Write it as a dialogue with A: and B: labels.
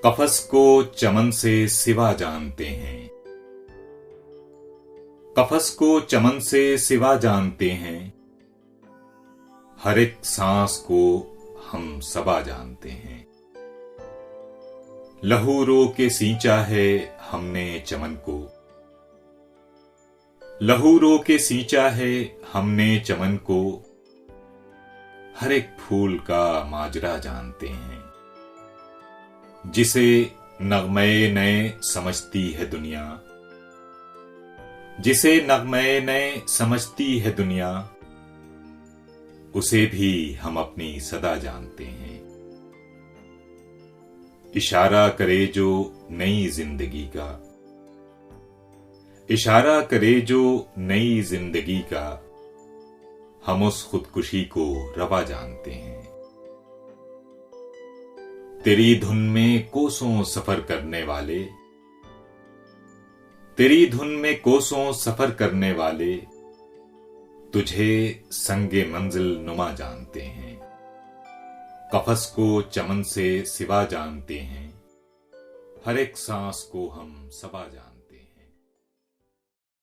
A: कफस को चमन से सिवा जानते हैं। कफस को चमन से सिवा जानते हैं। हर एक सांस को हम सबा जानते हैं। लहू रो के सींचा है हमने चमन को। लहू रो के सींचा है हमने चमन को। हर एक फूल का माजरा जानते हैं। जिसे नगमे नए समझती है दुनिया। जिसे नगमे नए समझती है दुनिया, उसे भी हम अपनी सदा जानते हैं। इशारा करे जो नई जिंदगी का। इशारा करे जो नई जिंदगी का, हम उस खुदकुशी को रवा जानते हैं। तेरी धुन में कोसों सफर करने वाले। तेरी धुन में कोसों सफर करने वाले, तुझे संगे मंजिल नुमा जानते हैं। कफस को चमन से सिवा जानते हैं। हर एक सांस को हम सबा जानते हैं।